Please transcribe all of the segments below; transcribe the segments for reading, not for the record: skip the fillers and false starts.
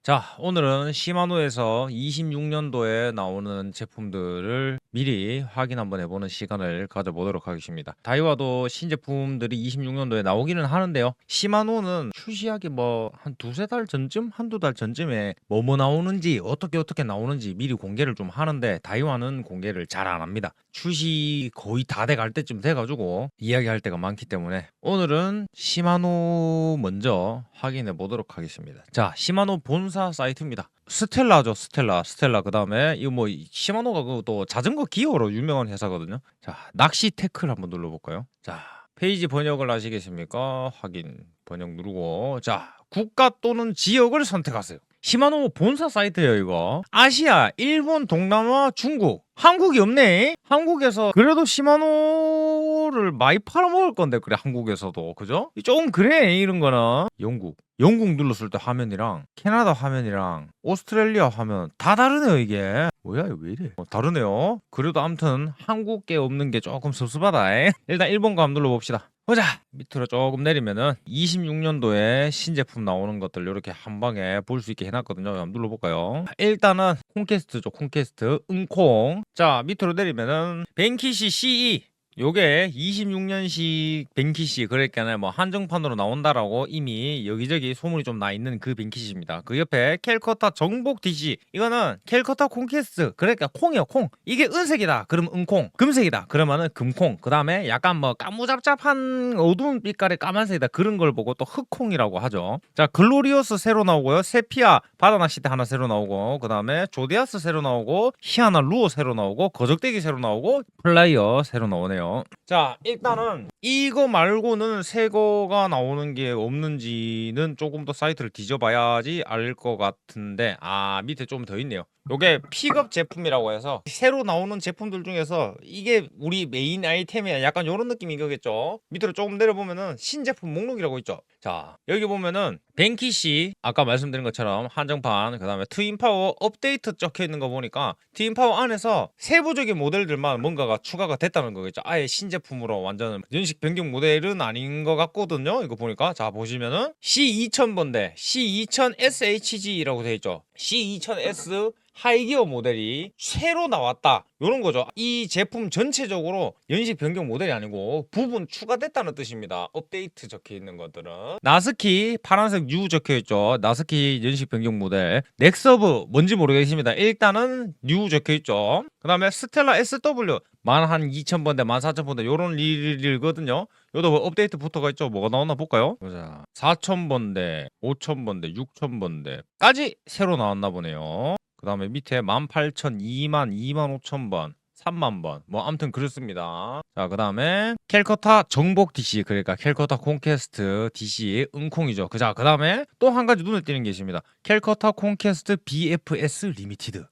자, 오늘은 시마노에서 26년도에 나오는 제품들을 미리 확인 한번 해보는 시간을 가져보도록 하겠습니다. 다이와도 신제품들이 26년도에 나오기는 하는데요. 시마노는 출시하기 한 두세 달 전쯤? 한두 달 전쯤에 뭐 나오는지 어떻게 나오는지 미리 공개를 좀 하는데 다이와는 공개를 잘 안 합니다. 출시 거의 다 돼갈 때쯤 돼가지고 이야기할 때가 많기 때문에 오늘은 시마노 먼저 확인해 보도록 하겠습니다. 자, 시마노 본사 사이트입니다. 스텔라죠, 스텔라. 그 다음에 이거 시마노가 또 자전거 기어로 유명한 회사거든요. 자, 낚시 테크를 한번 눌러볼까요? 자, 페이지 번역을 하시겠습니까? 확인 번역 누르고, 자, 국가 또는 지역을 선택하세요. 시마노 본사 사이트예요. 이거 아시아, 일본, 동남아, 중국, 한국이 없네. 한국에서 그래도 시마노를 많이 팔아먹을 건데, 그래, 한국에서도. 그죠? 조금 그래. 이런 거는 영국 눌렀을 때 화면이랑 캐나다 화면이랑 오스트레일리아 화면 다 다르네요. 이게 뭐야, 이거 왜 이래? 다르네요. 그래도 아무튼 한국계 없는 게 조금 섭섭하다. 일단 일본거 한번 눌러봅시다. 보자. 밑으로 조금 내리면은 26년도에 신제품 나오는 것들 이렇게 한 방에 볼 수 있게 해놨거든요. 한번 눌러볼까요? 일단은 콩캐스트죠. 콩캐스트 응콩. 자, 밑으로 내리면은 벤키시 CE, 요게 26년식 벤키시, 그러니까 한정판으로 나온다라고 이미 여기저기 소문이 좀 나 있는 그 벤키시입니다. 그 옆에 캘커타 정복 DC, 이거는 캘커타 콩캐스트, 그러니까 콩이요, 콩. 이게 은색이다 그럼 은콩, 금색이다 그러면은 금콩, 그 다음에 약간 까무잡잡한 어두운 빛깔의 까만색이다 그런 걸 보고 또 흑콩이라고 하죠. 자, 글로리오스 새로 나오고요, 세피아 바다낚시대 하나 새로 나오고, 그 다음에 조디아스 새로 나오고, 히아나 루어 새로 나오고, 거적대기 새로 나오고, 플라이어 새로 나오네요. 자, 일단은 이거 말고는 새 거가 나오는 게 없는지는 조금 더 사이트를 뒤져봐야지 알 것 같은데, 밑에 좀 더 있네요. 요게 픽업 제품이라고 해서 새로 나오는 제품들 중에서 이게 우리 메인 아이템이야, 약간 요런 느낌인 거겠죠. 밑으로 조금 내려보면은 신제품 목록이라고 있죠. 자, 여기 보면은 벤키시 아까 말씀드린 것처럼 한정판, 그 다음에 트윈파워 업데이트 적혀 있는 거 보니까 트윈파워 안에서 세부적인 모델들만 뭔가가 추가가 됐다는 거겠죠. 아예 신제품으로 완전 연식 변경 모델은 아닌 것 같거든요. 이거 보니까. 자, 보시면은 C2000번대 C2000SHG라고 되어 있죠. C2000S 하이기어 모델이 새로 나왔다, 요런 거죠. 이 제품 전체적으로 연식 변경 모델이 아니고 부분 추가됐다는 뜻입니다. 업데이트 적혀 있는 것들은 나스키 파란색 U 적혀 있죠. 나스키 연식 변경 모델. 넥서브 뭔지 모르겠습니다. 일단은 U 적혀 있죠. 그 다음에 스텔라 SW 12,000번대 14,000번대 요런 릴이거든요. 요도 업데이트 부터가 있죠. 뭐가 나왔나 볼까요? 보자. 4,000번대 5,000번대 6,000번대까지 새로 나왔나 보네요. 그 다음에 밑에 18,000, 2만, 25,000번, 3만번, 아무튼 그렇습니다. 자, 그 다음에 캘커타 정복 DC, 그러니까 캘커타 콩캐스트 DC 은콩이죠. 그 다음에 또 한 가지 눈에 띄는 게 있습니다. 캘커타 콩캐스트 BFS 리미티드.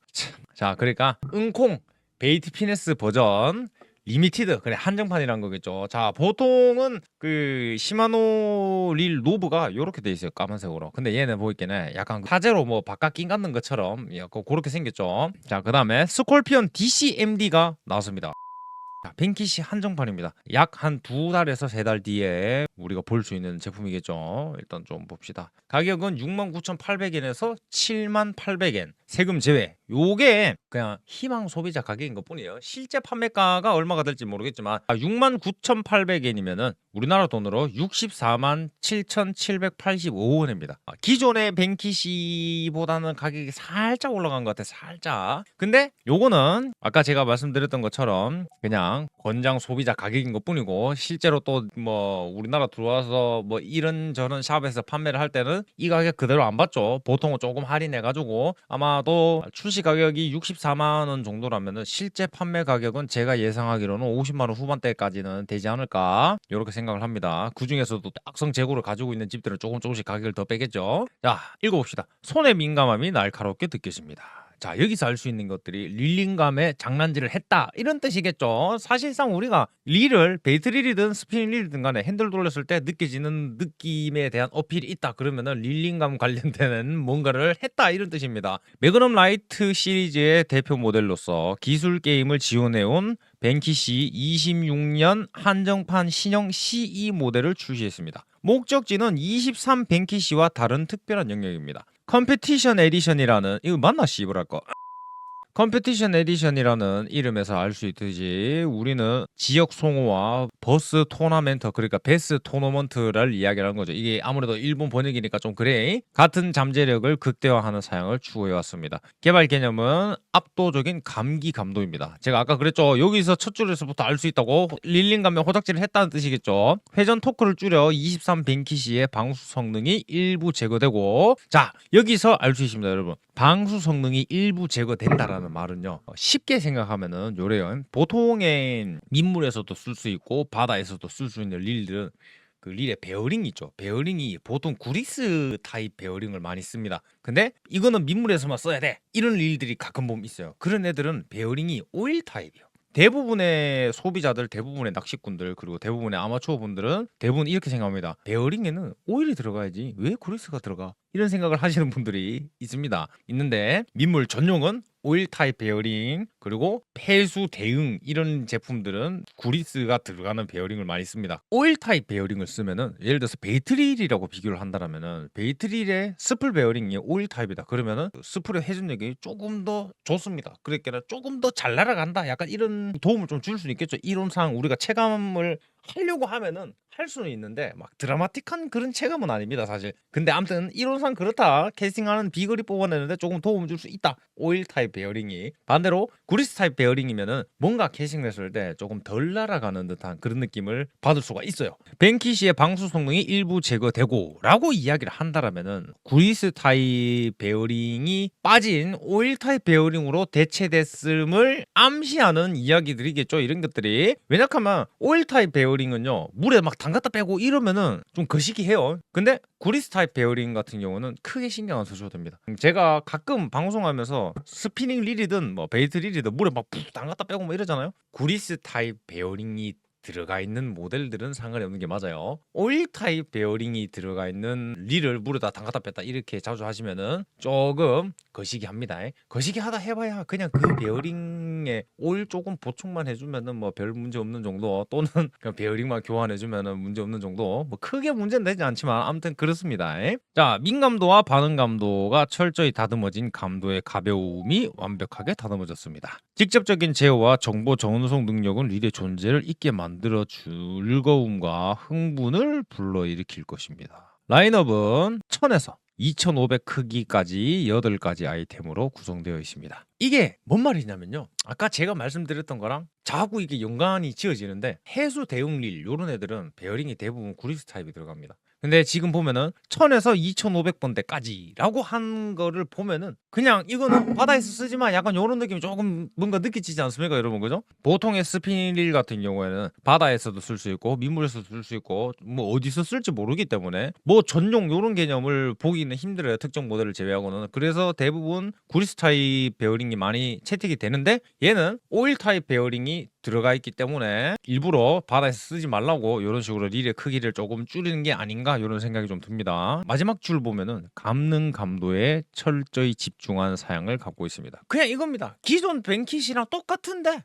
자, 그러니까 은콩 베이트 피네스 버전 리미티드, 그래, 한정판이란 거겠죠. 자, 보통은 그 시마노 릴 노브가 요렇게 돼 있어요, 까만색으로. 근데 얘는 보이기에는 약간 화재로 바깥 낀 같는 것처럼 약간 그렇게 생겼죠. 자, 그 다음에 스콜피온 DCMD가 나왔습니다. 자, 벤키시 한정판입니다. 약 한 두 달에서 세 달 뒤에 우리가 볼 수 있는 제품이겠죠. 일단 좀 봅시다. 가격은 69,800엔에서 78,000엔 세금 제외. 요게 그냥 희망 소비자 가격인 것 뿐이에요. 실제 판매가가 얼마가 될지 모르겠지만 69,800엔이면은 우리나라 돈으로 647,785원입니다. 기존의 벤키시보다는 가격이 살짝 올라간 것 같아, 살짝. 근데 요거는 아까 제가 말씀드렸던 것처럼 그냥 권장 소비자 가격인 것 뿐이고, 실제로 또 우리나라 들어와서 이런저런 샵에서 판매를 할 때는 이 가격 그대로 안 받죠. 보통은 조금 할인해 가지고 아마도 출시 가격이 64만 원 정도라면은 실제 판매 가격은 제가 예상하기로는 50만 원 후반대까지는 되지 않을까, 이렇게 생각을 합니다. 그 중에서도 악성 재고를 가지고 있는 집들은 조금씩 가격을 더 빼겠죠. 자, 읽어봅시다. 손의 민감함이 날카롭게 느껴집니다. 자, 여기서 알 수 있는 것들이 릴링감에 장난질을 했다, 이런 뜻이겠죠. 사실상 우리가 릴을 베이트 릴이든 스피닝 릴이든 간에 핸들 돌렸을 때 느껴지는 느낌에 대한 어필이 있다 그러면은 릴링감 관련되는 뭔가를 했다, 이런 뜻입니다. 매그넘 라이트 시리즈의 대표 모델로서 기술 게임을 지원해온 벤키시 26년 한정판 신형 CE 모델을 출시했습니다. 목적지는 23 벤키시와 다른 특별한 영역입니다. 컴피티션 에디션이라는 이거 맞나 씨부랄 거. 컴피티션 에디션이라는 이름에서 알 수 있듯이 우리는 지역 송호와 버스 토너먼트 그러니까 베스 토너먼트를 이야기하는 거죠. 이게 아무래도 일본 번역이니까 좀 그래. 같은 잠재력을 극대화하는 사양을 추구해 왔습니다. 개발 개념은 압도적인 감기 감도입니다. 제가 아까 그랬죠. 여기서 첫 줄에서부터 알 수 있다고 릴링 가면 호작질을 했다는 뜻이겠죠. 회전 토크를 줄여 23 벤키시의 방수 성능이 일부 제거되고 자 여기서 알 수 있습니다 여러분. 방수 성능이 일부 제거된다라는 말은요 쉽게 생각하면은 요래요. 보통의 민물에서도 쓸 수 있고 바다에서도 쓸 수 있는 릴들은 그 릴의 베어링이 있죠. 베어링이 보통 구리스 타입 베어링을 많이 씁니다. 근데 이거는 민물에서만 써야 돼 이런 릴들이 가끔 보면 있어요. 그런 애들은 베어링이 오일 타입이에요. 대부분의 소비자들, 대부분의 낚시꾼들 그리고 대부분의 아마추어 분들은 대부분 이렇게 생각합니다. 베어링에는 오일이 들어가야지 왜 그리스가 들어가? 이런 생각을 하시는 분들이 있는데 민물 전용은 오일 타입 베어링 그리고 폐수 대응 이런 제품들은 구리스가 들어가는 베어링을 많이 씁니다. 오일 타입 베어링을 쓰면은 예를 들어서 베이트릴이라고 비교를 한다면은 베이트릴의 스플 베어링이 오일 타입이다. 그러면은 스플의 회전력이 조금 더 좋습니다. 그러니까 조금 더 잘 날아간다. 약간 이런 도움을 좀 줄 수 있겠죠. 이론상 우리가 체감을 하려고 하면은 할 수는 있는데 막 드라마틱한 그런 체감은 아닙니다 사실. 근데 아무튼 이론상 그렇다. 캐스팅하는 비거리 뽑아내는데 조금 도움을 줄 수 있다. 오일 타입 베어링이. 반대로 구리스 타입 베어링이면은 뭔가 캐스팅했을 때 조금 덜 날아가는 듯한 그런 느낌을 받을 수가 있어요. 벤키시의 방수 성능이 일부 제거되고 라고 이야기를 한다라면은 구리스 타입 베어링이 빠진 오일 타입 베어링으로 대체됐음을 암시하는 이야기들이겠죠. 이런 것들이. 왜냐하면 오일 타입 베어링은요 물에 막 담갔다 빼고 이러면은 좀 거시기해요. 근데 구리스 타입 베어링 같은 경우는 크게 신경 안 써줘도 됩니다. 제가 가끔 방송하면서 스피닝 릴이든 뭐 베이트 릴이든 물에 막 푹 담갔다 빼고 뭐 이러잖아요. 구리스 타입 베어링이 들어가 있는 모델들은 상관이 없는 게 맞아요. 오일 타입 베어링이 들어가 있는 릴을 물에다 담갔다 뺐다 이렇게 자주 하시면은 조금 거시기 합니다. 거시기 하다 해봐야 그냥 그 베어링에 오일 조금 보충만 해주면은 뭐 별 문제 없는 정도 또는 그냥 베어링만 교환해주면은 문제 없는 정도 뭐 크게 문제는 되지 않지만 아무튼 그렇습니다. 자 민감도와 반응 감도가 철저히 다듬어진 감도의 가벼움이 완벽하게 다듬어졌습니다. 직접적인 제어와 정보 전송 능력은 릴의 존재를 잊게 만들어 즐거움과 흥분을 불러일으킬 것입니다. 라인업은 1000에서 2500 크기까지 8가지 아이템으로 구성되어 있습니다. 이게 뭔 말이냐면요. 아까 제가 말씀드렸던 거랑 자꾸 이게 연관이 지어지는데 해수 대응 릴 요런 애들은 베어링이 대부분 구리스 타입이 들어갑니다. 근데 지금 보면은 1000에서 2500번대까지라고 한 거를 보면은 그냥 이거는 바다에서 쓰지만 약간 요런 느낌이 조금 뭔가 느껴지지 않습니까 여러분 그죠? 보통의 스피닝릴 같은 경우에는 바다에서도 쓸 수 있고 민물에서도 쓸 수 있고 뭐 어디서 쓸지 모르기 때문에 뭐 전용 요런 개념을 보기는 힘들어요. 특정 모델을 제외하고는. 그래서 대부분 구리스 타입 베어링이 많이 채택이 되는데 얘는 오일 타입 베어링이 들어가 있기 때문에 일부러 바다에서 쓰지 말라고 이런 식으로 릴의 크기를 조금 줄이는 게 아닌가 이런 생각이 좀 듭니다. 마지막 줄 보면은 감능 감도에 철저히 집중한 사양을 갖고 있습니다. 그냥 이겁니다. 기존 벤킷이랑 똑같은데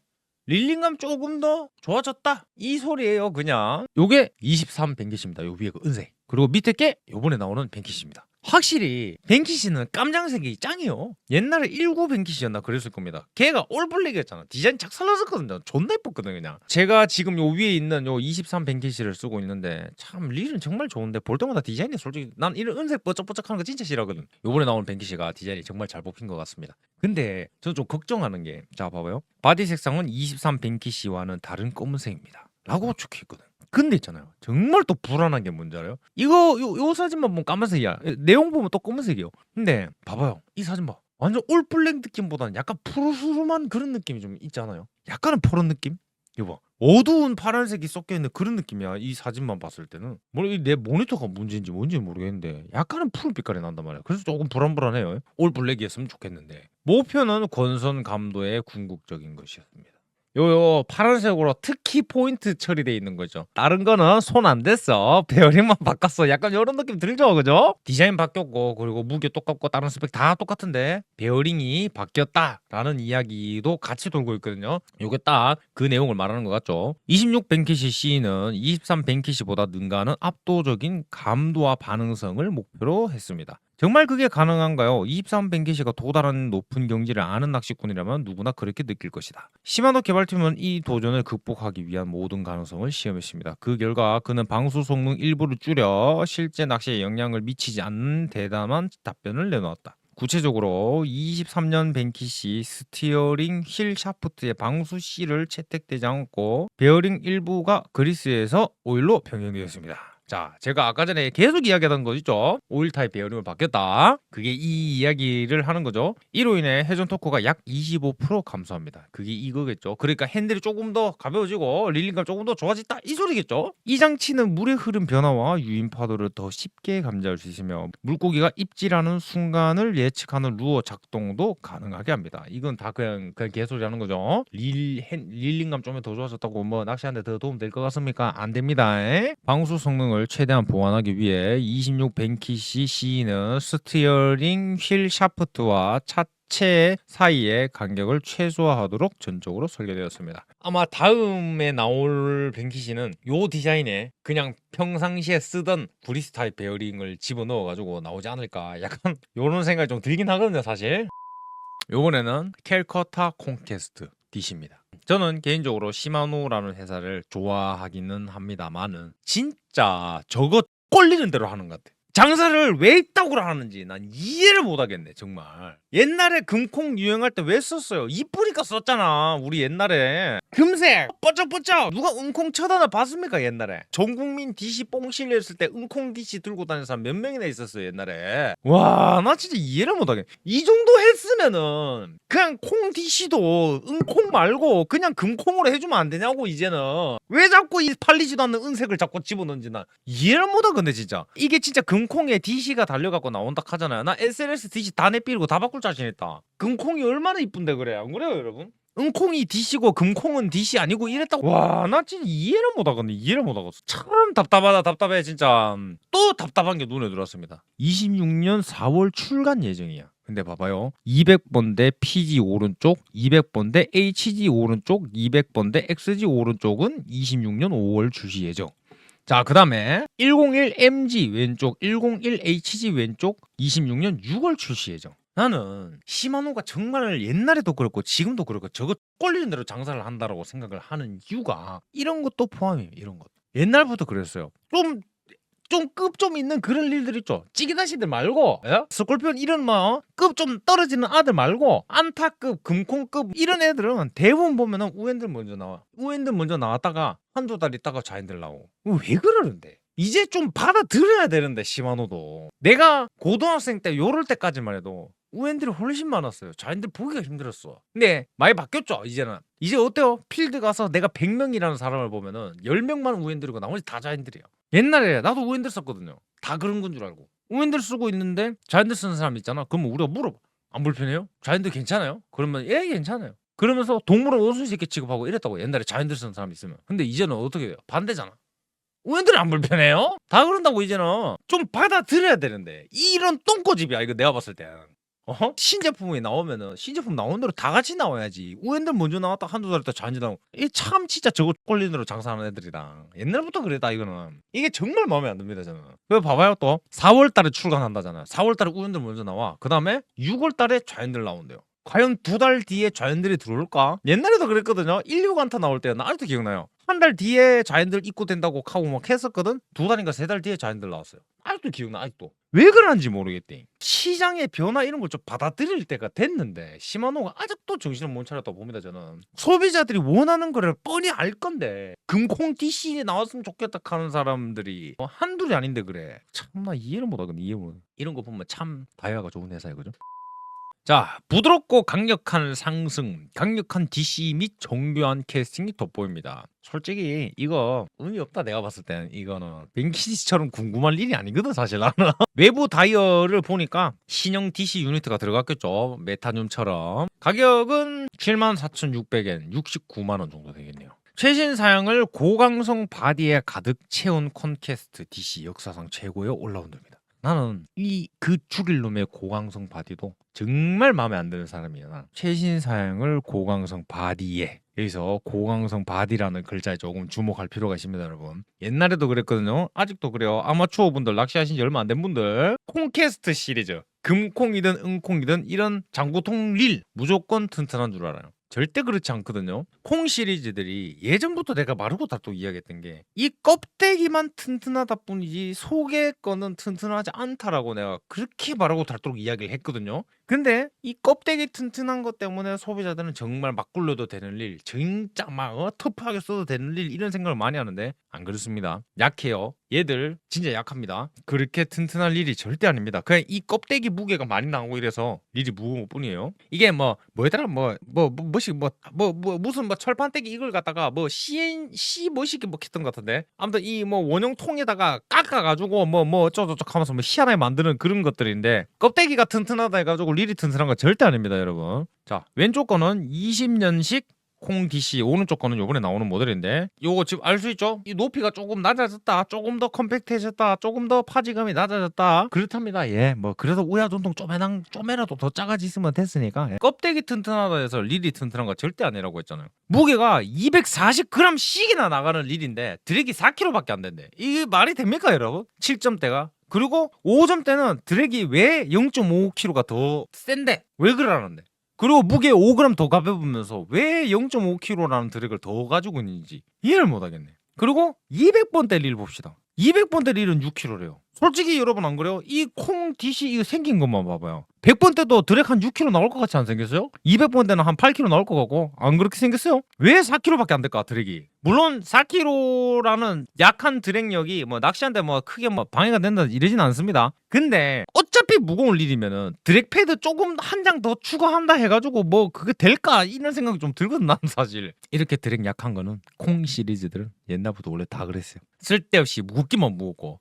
릴링감 조금 더 좋아졌다 이 소리예요. 그냥 요게 23 벤킷입니다. 요 위에 그 은색 그리고 밑에 게 요번에 나오는 벤킷입니다. 확실히 벤키시는 깜장색이 짱이요. 옛날에 19 벤키시였나 그랬을 겁니다. 걔가 올블랙이었잖아. 디자인 착살라졌거든요. 존나 예뻤거든요 그냥. 제가 지금 요 위에 있는 요 23 벤키시를 쓰고 있는데 참 릴은 정말 좋은데 볼 때마다 디자인이 솔직히 난 이런 은색 뻐쩍뻐쩍하는 거 진짜 싫어하거든. 요번에 나오는 벤키시가 디자인이 정말 잘 뽑힌 것 같습니다. 근데 저는 좀 걱정하는 게 자 봐봐요. 바디 색상은 23 벤키시와는 다른 검은색입니다 라고 적혀있거든. 근데 있잖아요. 정말 또 불안한 게 뭔지 알아요? 이거 요 사진만 보면 까만색이야. 내용 보면 또 검은색이요. 근데 봐봐요. 이 사진 봐. 완전 올블랙 느낌보다는 약간 푸르스름한 그런 느낌이 좀 있잖아요. 약간은 포른 느낌? 이거 봐. 어두운 파란색이 섞여있는 그런 느낌이야. 이 사진만 봤을 때는. 내 모니터가 문제인지 뭔지 모르겠는데 약간은 푸른 빛깔이 난단 말이야. 그래서 조금 불안불안해요. 올블랙이었으면 좋겠는데. 목표는 권선 감도의 궁극적인 것이었습니다. 요 파란색으로 특히 포인트 처리돼 있는 거죠. 다른 거는 손 안 댔어. 베어링만 바꿨어. 약간 이런 느낌 들죠, 그죠? 디자인 바뀌었고 그리고 무게 똑같고 다른 스펙 다 똑같은데 베어링이 바뀌었다라는 이야기도 같이 돌고 있거든요. 요게 딱 그 내용을 말하는 것 같죠. 26 벤키시 C는 23 벤키시보다 능가하는 압도적인 감도와 반응성을 목표로 했습니다. 정말 그게 가능한가요? 23 벤키시가 도달하는 높은 경지를 아는 낚시꾼이라면 누구나 그렇게 느낄 것이다. 시마노 개발팀은 이 도전을 극복하기 위한 모든 가능성을 시험했습니다. 그 결과 그는 방수 성능 일부를 줄여 실제 낚시에 영향을 미치지 않는 대담한 답변을 내놓았다. 구체적으로 23년 벤키시 스티어링 휠 샤프트의 방수 실을 채택되지 않고 베어링 일부가 그리스에서 오일로 변경되었습니다. 자, 제가 아까 전에 계속 이야기하던 거 있죠? 오일 타입 베어링을 바뀌었다. 그게 이 이야기를 하는 거죠. 이로 인해 회전 토크가 약 25% 감소합니다. 그게 이거겠죠. 그러니까 핸들이 조금 더 가벼워지고 릴링감 조금 더 좋아졌다 이 소리겠죠. 이 장치는 물의 흐름 변화와 유인 파도를 더 쉽게 감지할 수 있으며 물고기가 입질하는 순간을 예측하는 루어 작동도 가능하게 합니다. 이건 다 그냥 개소리 하는 거죠. 릴링감 좀 더 좋아졌다고 뭐 낚시하는데 더 도움 될 것 같습니까? 안 됩니다. 방수 성능을 최대한 보완하기 위해 26 벤키시 C는 스티어링 휠 샤프트와 차체 사이의 간격을 최소화하도록 전적으로 설계되었습니다. 아마 다음에 나올 벤키시는 요 디자인에 그냥 평상시에 쓰던 브리스 타입 베어링을 집어넣어가지고 나오지 않을까 약간 요런 생각이 좀 들긴 하거든요 사실. 요번에는 캘커타 콘퀘스트 DC입니다. 저는 개인적으로 시마노라는 회사를 좋아하기는 합니다만은 진짜 저거 꼴리는 대로 하는 것 같아. 장사를 왜 이따구로 하는지 난 이해를 못하겠네 정말. 옛날에 금콩 유행할 때 왜 썼어요? 이쁘니까 썼잖아 우리 옛날에. 금색 뽀쩍뽀쩍 누가 은콩 쳐다나 봤습니까 옛날에? 전국민 DC 뽕실려 했을 때 은콩 DC 들고 다니는 사람 몇 명이나 있었어요 옛날에. 와 나 진짜 이해를 못하겠네. 이 정도 했으면은 그냥 콩 DC도 은콩 말고 그냥 금콩으로 해주면 안 되냐고 이제는. 왜 자꾸 이 팔리지도 않는 은색을 자꾸 집어넣는지 난 이해를 못하겠네 진짜. 이게 진짜 금콩에 DC가 달려갖고 나온다 하잖아요. 나 SLS DC 다 내삐고 다 바꿀 자신 있다. 금콩이 얼마나 이쁜데 그래 안 그래요 여러분? 은콩이 DC고 금콩은 DC 아니고 이랬다고. 와 나 진짜 이해를 못하겠네. 이해를 못하겠어. 참 답답하다 답답해 진짜. 또 답답한 게 눈에 들어왔습니다. 26년 4월 출간 예정이야. 근데 봐봐요. 200번대 PG 오른쪽, 200번대 HG 오른쪽, 200번대 XG 오른쪽은 26년 5월 출시 예정. 자, 그 다음에 101MG 왼쪽, 101HG 왼쪽 26년 6월 출시 예정. 나는 시마노가 정말 옛날에도 그렇고 지금도 그렇고 저거 꼴리는 대로 장사를 한다라고 생각을 하는 이유가 이런 것도 포함이에요. 이런 것. 옛날부터 그랬어요. 좀 급 좀 있는 그런 일들 있죠. 찌개다시들 말고 스콜피온 이런 뭐 급 좀 떨어지는 아들 말고 안타급 금콩급 이런 애들은 대부분 보면은 우엔들 먼저 나와. 우엔들 먼저 나왔다가 한두 달 있다가 자인들 나오고. 왜 그러는데? 이제 좀 받아들여야 되는데 시마노도. 내가 고등학생 때 요럴 때까지만 해도 우엔들이 훨씬 많았어요. 자인들 보기가 힘들었어. 근데 많이 바뀌었죠 이제는. 이제 어때요? 필드 가서 내가 100명이라는 사람을 보면은 10명만 우엔들이고 나머지 다 자인들이야. 옛날에 나도 우엔들 썼거든요. 다 그런 건 줄 알고. 우엔들 쓰고 있는데 자인들 쓰는 사람 있잖아. 그러면 우리가 물어봐. 안 불편해요? 자인들 괜찮아요? 그러면 예 괜찮아요. 그러면서 동물은 오순 새끼 취급하고 이랬다고. 옛날에 자인들 쓰는 사람 있으면. 근데 이제는 어떻게 돼요? 반대잖아. 우엔들은 안 불편해요? 다 그런다고 이제는. 좀 받아들여야 되는데 이런 똥꼬집이야 이거 내가 봤을 때. 신제품이 나오면은 신제품 나온 대로 다 같이 나와야지. 우엔들 먼저 나왔다 한두 달 있다 자인들 나오고. 이 참 진짜 저거 꼴리는 대로 장사하는 애들이다. 옛날부터 그랬다 이거는. 이게 정말 마음에 안 듭니다 저는. 왜 봐봐요 또 4월 달에 출간한다잖아요. 4월 달에 우엔들 먼저 나와. 그 다음에 6월 달에 자인들 나온대요. 과연 두 달 뒤에 자연들이 들어올까? 옛날에도 그랬거든요. 16안타 나올 때 나 아직도 기억나요. 한 달 뒤에 자연들 입고된다고 하고 막 했었거든. 2달인가 3달 뒤에 자연들 나왔어요. 아직도 기억나 아직도. 왜 그런지 모르겠대. 시장의 변화 이런 걸 좀 받아들일 때가 됐는데 시마노가 아직도 정신을 못 차렸다고 봅니다 저는. 소비자들이 원하는 거를 뻔히 알 건데 금콩 DC 나왔으면 좋겠다 하는 사람들이 한둘이 아닌데 그래. 참나 이해를 못하거든. 이해 못. 이런 거 보면 참 다이아가 좋은 회사야 그죠? 자, 부드럽고 강력한 상승, 강력한 DC 및 정교한 캐스팅이 돋보입니다. 솔직히 이거 의미 없다 내가 봤을 땐. 이거는 벤키시처럼 궁금할 일이 아니거든 사실 나는. 외부 다이얼을 보니까 신형 DC 유니트가 들어갔겠죠. 메타늄처럼. 가격은 74,600엔, 69만 원 정도 되겠네요. 최신 사양을 고강성 바디에 가득 채운 콘퀘스트 DC 역사상 최고의 올라운드입니다. 나는 이 그 죽일 놈의 고강성 바디도 정말 마음에 안 드는 사람이야. 난. 최신 사양을 고강성 바디에 여기서 고강성 바디라는 글자에 조금 주목할 필요가 있습니다, 여러분. 옛날에도 그랬거든요. 아직도 그래요. 아마추어 분들 낚시하신 지 얼마 안 된 분들 콩캐스트 시리즈 금콩이든 은콩이든 이런 장구통 릴 무조건 튼튼한 줄 알아요. 절대 그렇지 않거든요. 콩 시리즈들이 예전부터 내가 마르고 닳고 이야기했던 게 이 껍데기만 튼튼하다 뿐이지 속의 거는 튼튼하지 않다라고 내가 그렇게 마르고 닳도록 이야기를 했거든요. 근데 이 껍데기 튼튼한 것 때문에 소비자들은 정말 막 굴려도 되는 일, 진짜 막 터프하게 써도 되는 일 이런 생각을 많이 하는데 안 그렇습니다. 약해요. 얘들 진짜 약합니다. 그렇게 튼튼할 일이 절대 아닙니다. 그냥 이 껍데기 무게가 많이 나오고 이래서 일이 무거운 것뿐이에요. 이게 뭐더라 무슨 철판떼기 이걸 갖다가 C 뭐시기 했던 것 같은데 아무튼 이 원형통에다가 깎아가지고 어쩌고저쩌고 하면서 희한하게 만드는 그런 것들인데 껍데기가 튼튼하다 해가지고 릴이 튼튼한 거 절대 아닙니다, 여러분. 자, 왼쪽 거는 20년식 콩 DC, 오른쪽 거는 요번에 나오는 모델인데 요거 지금 알 수 있죠? 이 높이가 조금 낮아졌다, 조금 더 컴팩트해졌다, 조금 더 파지감이 낮아졌다, 그렇답니다. 예, 그래서 우야전통 좀이라도 더 작아지면 됐으니까. 예. 껍데기 튼튼하다 해서 릴이 튼튼한 거 절대 아니라고 했잖아요. 무게가 240g씩이나 나가는 릴인데 드랙이 4kg밖에 안 된대. 이게 말이 됩니까, 여러분? 7점대가. 그리고 5점대는 드랙이 왜 0.5kg가 더 센데? 왜 그러는데? 그리고 무게 5g 더 가벼우면서 왜 0.5kg라는 드랙을 더 가지고 있는지 이해를 못하겠네. 그리고 200번대 릴 봅시다. 200번대 릴은 6kg래요. 솔직히 여러분 안 그래요? 이 콩 DC 이거 생긴 것만 봐봐요. 100번대도 드랙 한 6kg 나올 것 같지 안 생겼어요? 200번대는 한 8kg 나올 것 같고 안 그렇게 생겼어요? 왜 4kg밖에 안 될까 드랙이? 물론 4kg라는 약한 드랙력이 낚시한테 크게 방해가 된다 이러진 않습니다. 근데 어차피 무거운 릴이면은 드랙 패드 조금 한 장 더 추가한다 해가지고 그게 될까 이런 생각이 좀 들거든 난 사실. 이렇게 드랙 약한 거는 콩 시리즈들은 옛날부터 원래 다 그랬어요. 쓸데없이 무겁기만 무겁고.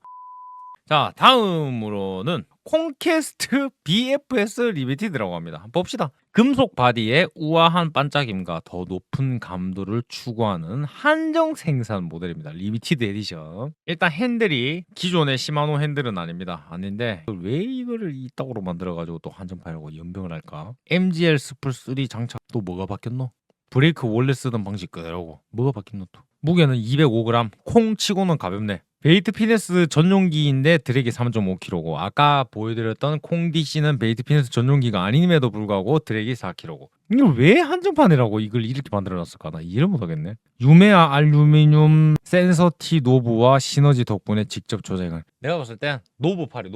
자, 다음으로는 콩캐스트 BFS 리미티드라고 합니다. 한번 봅시다. 금속 바디의 우아한 반짝임과 더 높은 감도를 추구하는 한정 생산 모델입니다. 리미티드 에디션. 일단 핸들이 기존의 시마노 핸들은 아닌데 왜 이거를 이따구로 만들어가지고 또 한정판이라고 연병을 할까? MGL 스풀 3 장착 또 뭐가 바뀌었노? 브레이크 원래 쓰던 방식 그대로고 뭐가 바뀌었노 또? 무게는 205g, 콩 치고는 가볍네. 베이트 피네스 전용기인데 드랙이 3.5kg고 아까 보여드렸던 콩 DC는 베이트 피네스 전용기가 아님에도 불구하고 드랙이 4kg고 이걸 왜 한정판이라고 이걸 이렇게 만들어놨을까? 나 이해를 못하겠네. 유메아 알루미늄 센서티 노브와 시너지 덕분에 직접 조작을. 내가 봤을 땐 노브팔이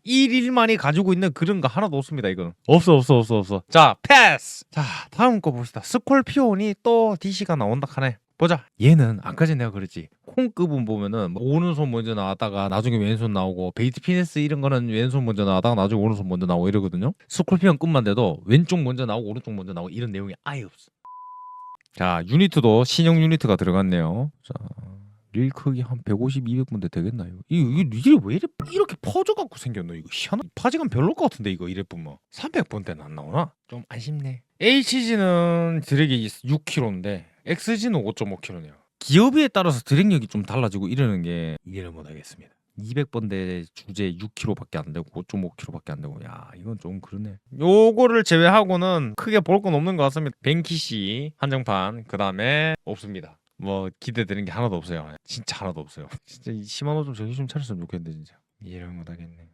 1일만이 가지고 있는 그런 거 하나도 없습니다. 이건 없어. 자, 패스. 자, 다음 거 봅시다. 스콜피온이 또 DC가 나온다 하네. 보자. 얘는 아까 전에 내가 그랬지. 콩급은 보면은 오른손 먼저 나왔다가 나중에 왼손 나오고 베이트 피네스 이런 거는 왼손 먼저 나왔다가 나중에 오른손 먼저 나오고 이러거든요. 스콜피온 급만 돼도 왼쪽 먼저 나오고 오른쪽 먼저 나오고 이런 내용이 아예 없어. 자, 유니트도 신형 유니트가 들어갔네요. 자, 릴 크기 한 150, 200분대 되겠나요? 이 릴이 왜 이렇게 퍼져갖고 생겼노? 이거 희한한 파지감 별로일 것 같은데 이거 이래 보면 300번대는 안 나오나? 좀 아쉽네. HG는 드랙이 6kg인데 XG는 5.5kg네요. 기업에 따라서 드랙력이 좀 달라지고 이러는 게 이해를 못하겠습니다. 200번대 주제 6kg밖에 안 되고 5.5kg밖에 안 되고 야 이건 좀 그러네. 요거를 제외하고는 크게 볼 건 없는 것 같습니다. 벤키시 한정판 그 다음에 없습니다. 기대되는 게 하나도 없어요. 진짜 하나도 없어요. 진짜 이 시마노 좀 정신 좀 차렸으면 좋겠는데 진짜 이해를 못하겠네.